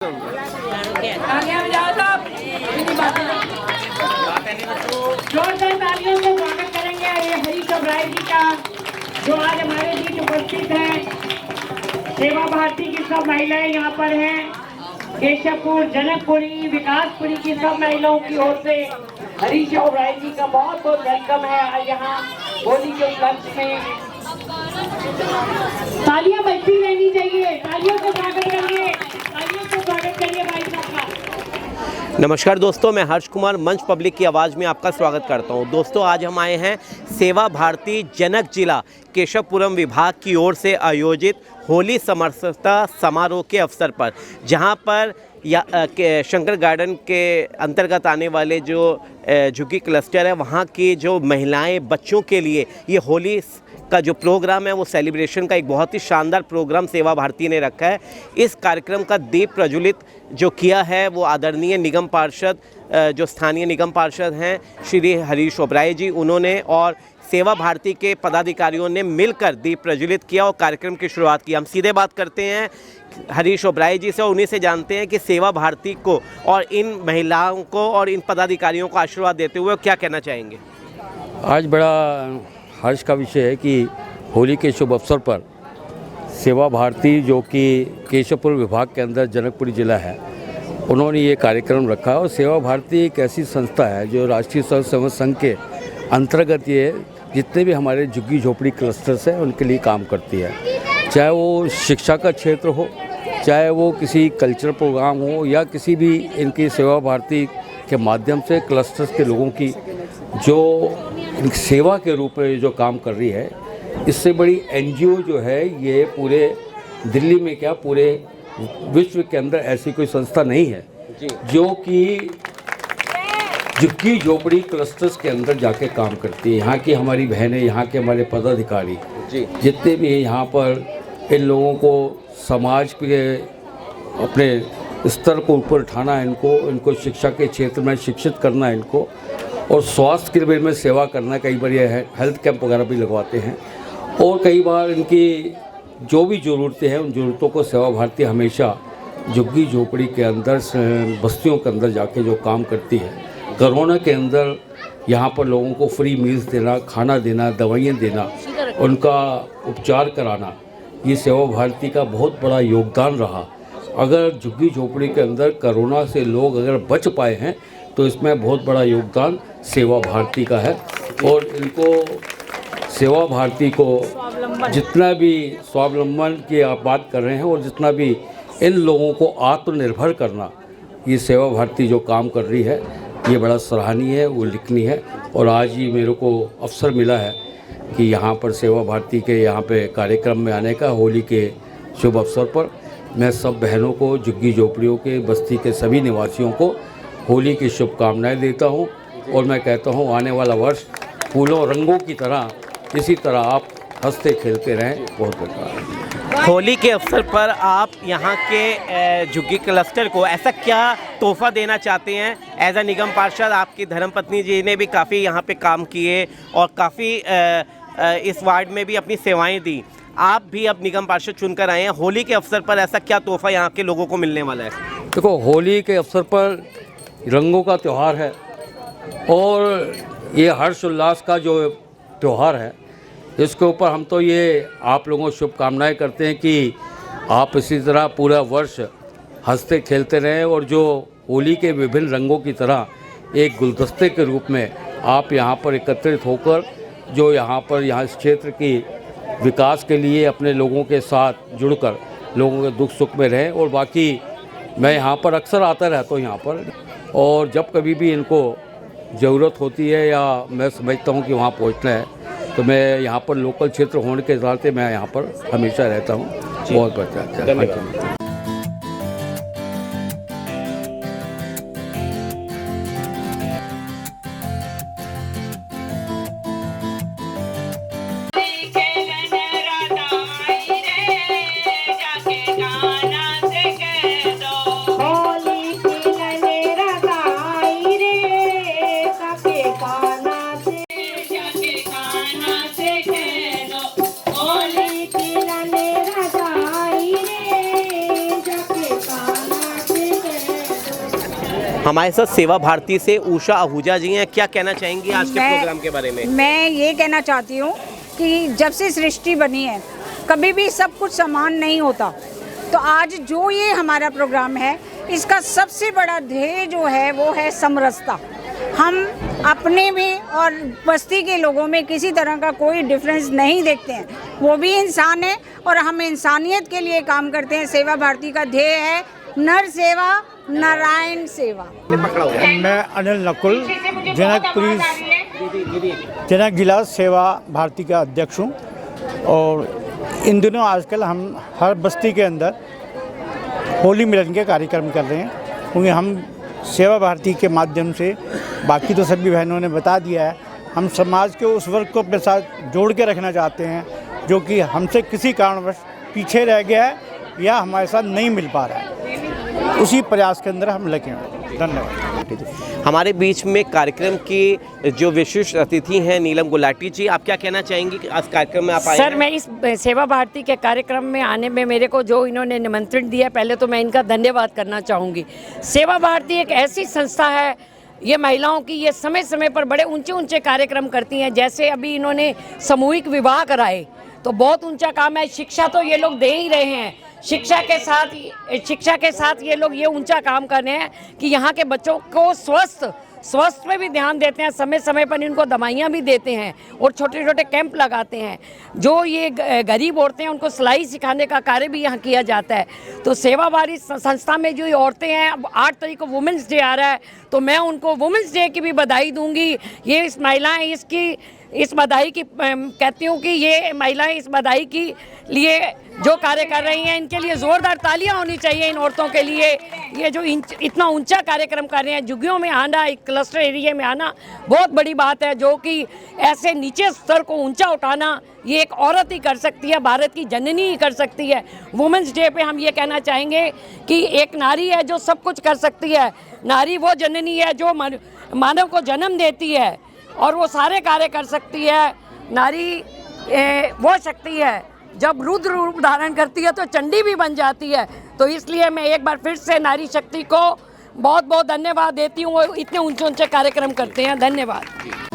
जोरदार तालियों से स्वागत करेंगे हरीश ओबराय जी का, जो आज हमारे बीच उपस्थित हैं। सेवा भारती की सब महिलाएं यहाँ पर हैं। केशवपुर, जनकपुरी, विकासपुरी की सब महिलाओं की ओर से हरीश ओबराय जी का बहुत बहुत वेलकम है। आज यहाँ होली के उपलक्ष्य में तालियां बजती रहनी चाहिए। तालियों से स्वागत करिए, तालियों से स्वागत करिए भाई साहब का। नमस्कार दोस्तों, मैं हर्ष कुमार मंच पब्लिक की आवाज़ में आपका स्वागत करता हूं। दोस्तों, आज हम आए हैं सेवा भारती जनक जिला केशवपुरम विभाग की ओर से आयोजित होली समरसता समारोह के अवसर पर, जहां पर शंकर गार्डन के अंतर्गत आने वाले जो झुग्गी क्लस्टर है, वहां की जो महिलाएं बच्चों के लिए ये होली का जो प्रोग्राम है वो सेलिब्रेशन का एक बहुत ही शानदार प्रोग्राम सेवा भारती ने रखा है। इस कार्यक्रम का दीप प्रज्वलित जो किया है वो आदरणीय निगम पार्षद, जो स्थानीय निगम पार्षद हैं श्री हरीश ओबराय जी, उन्होंने और सेवा भारती के पदाधिकारियों ने मिलकर दीप प्रज्वलित किया और कार्यक्रम की शुरुआत की। हम सीधे बात करते हैं हरीश ओबराय जी से और उन्हीं से जानते हैं कि सेवा भारती को और इन महिलाओं को और इन पदाधिकारियों को आशीर्वाद देते हुए क्या कहना चाहेंगे। आज बड़ा हर्ष का विषय है कि होली के शुभ अवसर पर सेवा भारती, जो कि केशवपुर विभाग के अंदर जनकपुरी ज़िला है, उन्होंने ये कार्यक्रम रखा। और सेवा भारती एक ऐसी संस्था है जो राष्ट्रीय स्वयं सेवक संघ के अंतर्गत ये जितने भी हमारे झुग्गी झोपड़ी क्लस्टर्स हैं उनके लिए काम करती है। चाहे वो शिक्षा का क्षेत्र हो, चाहे वो किसी कल्चरल प्रोग्राम हो, या किसी भी इनकी सेवा भारती के माध्यम से क्लस्टर्स के लोगों की जो सेवा के रूप में जो काम कर रही है, इससे बड़ी एनजीओ जो है ये पूरे दिल्ली में क्या पूरे विश्व के अंदर ऐसी कोई संस्था नहीं है जो कि झुग्गी झोपड़ी क्लस्टर्स के अंदर जाके काम करती है। यहाँ की हमारी बहनें, यहाँ के हमारे पदाधिकारी जितने भी हैं, यहाँ पर इन लोगों को समाज के अपने स्तर को ऊपर उठाना, इनको शिक्षा के क्षेत्र में शिक्षित करना, इनको और स्वास्थ्य के बारे में सेवा करना। कई बार ये हेल्थ कैंप वगैरह भी लगवाते हैं और कई बार इनकी जो भी ज़रूरतें हैं उन ज़रूरतों को सेवा भारती हमेशा झुग्गी झोपड़ी के अंदर, बस्तियों के अंदर जाके जो काम करती है। कोरोना के अंदर यहाँ पर लोगों को फ्री मील्स देना, खाना देना, दवाइयाँ देना, उनका उपचार कराना, ये सेवा भारती का बहुत बड़ा योगदान रहा। अगर झुग्गी झोपड़ी के अंदर कोरोना से लोग अगर बच पाए हैं तो इसमें बहुत बड़ा योगदान सेवा भारती का है। और इनको सेवा भारती को जितना भी स्वावलंबन की आप बात कर रहे हैं और जितना भी इन लोगों को आत्मनिर्भर करना, ये सेवा भारती जो काम कर रही है ये बड़ा सराहनीय है, वो लिखनी है। और आज ही मेरे को अवसर मिला है कि यहाँ पर सेवा भारती के यहाँ पे कार्यक्रम में आने का, होली के शुभ अवसर पर मैं सब बहनों को, झुग्गी झोपड़ियों के, बस्ती के सभी निवासियों को होली की शुभकामनाएं देता हूं। और मैं कहता हूं आने वाला वर्ष फूलों रंगों की तरह इसी तरह आप हंसते खेलते रहें। बहुत धन्यवाद। होली के अवसर पर आप यहाँ के झुग्गी क्लस्टर को ऐसा क्या तोहफा देना चाहते हैं? एज अ निगम पार्षद आपकी धर्मपत्नी जी ने भी काफ़ी यहाँ पे काम किए और काफ़ी इस वार्ड में भी अपनी सेवाएं दी। आप भी अब निगम पार्षद चुनकर आए हैं, होली के अवसर पर ऐसा क्या तोहफा यहाँ के लोगों को मिलने वाला है? देखो, होली के अवसर पर रंगों का त्यौहार है और ये हर्ष उल्लास का जो त्यौहार है, इसके ऊपर हम तो ये आप लोगों को शुभकामनाएं करते हैं कि आप इसी तरह पूरा वर्ष हंसते खेलते रहें और जो होली के विभिन्न रंगों की तरह एक गुलदस्ते के रूप में आप यहाँ पर एकत्रित होकर जो यहाँ इस क्षेत्र की विकास के लिए अपने लोगों के साथ जुड़कर लोगों के दुख सुख में रहें। और बाकी मैं यहाँ पर अक्सर आता रहता हूँ यहाँ पर, और जब कभी भी इनको ज़रूरत होती है या मैं समझता हूँ कि वहाँ पहुँचना है तो मैं यहाँ पर लोकल क्षेत्र होने के नाते मैं यहाँ पर हमेशा रहता हूँ। बहुत अच्छा, धन्यवाद। हमारे साथ सेवा भारती से उषा आहूजा जी हैं, क्या कहना चाहेंगी आज के प्रोग्राम के बारे में? मैं ये कहना चाहती हूँ कि जब से सृष्टि बनी है कभी भी सब कुछ समान नहीं होता, तो आज जो ये हमारा प्रोग्राम है इसका सबसे बड़ा ध्येय जो है वो है समरसता। हम अपने में और बस्ती के लोगों में किसी तरह का कोई डिफरेंस नहीं देखते हैं, वो भी इंसान है और हम इंसानियत के लिए काम करते हैं। सेवा भारती का ध्येय है नर सेवा नारायण सेवा। मैं अनिल नकुल जनक जिला सेवा भारती का अध्यक्ष हूँ और इन दिनों आजकल हम हर बस्ती के अंदर होली मिलन के कार्यक्रम कर रहे हैं, क्योंकि हम सेवा भारती के माध्यम से, बाकी तो सभी बहनों ने बता दिया है, हम समाज के उस वर्ग को अपने साथ जोड़ के रखना चाहते हैं जो कि हमसे किसी कारणवश पीछे रह गया है या हमारे साथ नहीं मिल पा रहा है। उसी प्रयास के अंदर हम लगे हैं। धन्यवाद। हमारे बीच में कार्यक्रम की जो विशिष्ट अतिथि हैं नीलम गुलाटी जी, आप क्या कहना चाहेंगी कि आज कार्यक्रम में आप आए? सर, मैं इस सेवा भारती के कार्यक्रम में आने में मेरे को जो इन्होंने निमंत्रण दिया, पहले तो मैं इनका धन्यवाद करना चाहूँगी। सेवा भारती एक ऐसी संस्था है, ये महिलाओं की ये समय समय पर बड़े ऊंचे ऊंचे कार्यक्रम करती हैं। जैसे अभी इन्होंने सामूहिक विवाह कराए, तो बहुत ऊंचा काम है। शिक्षा तो ये लोग दे ही रहे हैं, शिक्षा के साथ ये लोग ये ऊंचा काम कर रहे हैं कि यहाँ के बच्चों को स्वस्थ पे भी ध्यान देते हैं, समय समय पर इनको दवाइयाँ भी देते हैं और छोटे छोटे कैंप लगाते हैं। जो ये गरीब औरतें हैं उनको सिलाई सिखाने का कार्य भी यहाँ किया जाता है। तो सेवा भारती संस्था में जो ये औरतें हैं, अब 8 तारीख को वुमेंस डे आ रहा है, तो मैं उनको वुमेंस डे की भी बधाई दूंगी। ये इस महिलाएं इस बधाई की कहती हूँ कि ये महिलाएं इस बधाई के लिए जो कार्य कर रही हैं, इनके लिए ज़ोरदार तालियां होनी चाहिए। इन औरतों के लिए ये जो इतना ऊंचा कार्यक्रम कर रहे हैं, झुग्गियों में आना, एक क्लस्टर एरिया में आना बहुत बड़ी बात है। जो कि ऐसे नीचे स्तर को ऊंचा उठाना ये एक औरत ही कर सकती है, भारत की जननी ही कर सकती है। वुमेंस डे पे हम ये कहना चाहेंगे कि एक नारी है जो सब कुछ कर सकती है। नारी वो जननी है जो मानव को जन्म देती है और वो सारे कार्य कर सकती है। नारी वो शक्ति है जब रुद्र रूप धारण करती है तो चंडी भी बन जाती है। तो इसलिए मैं एक बार फिर से नारी शक्ति को बहुत बहुत धन्यवाद देती हूँ। इतने ऊंचे ऊंचे कार्यक्रम करते हैं। धन्यवाद।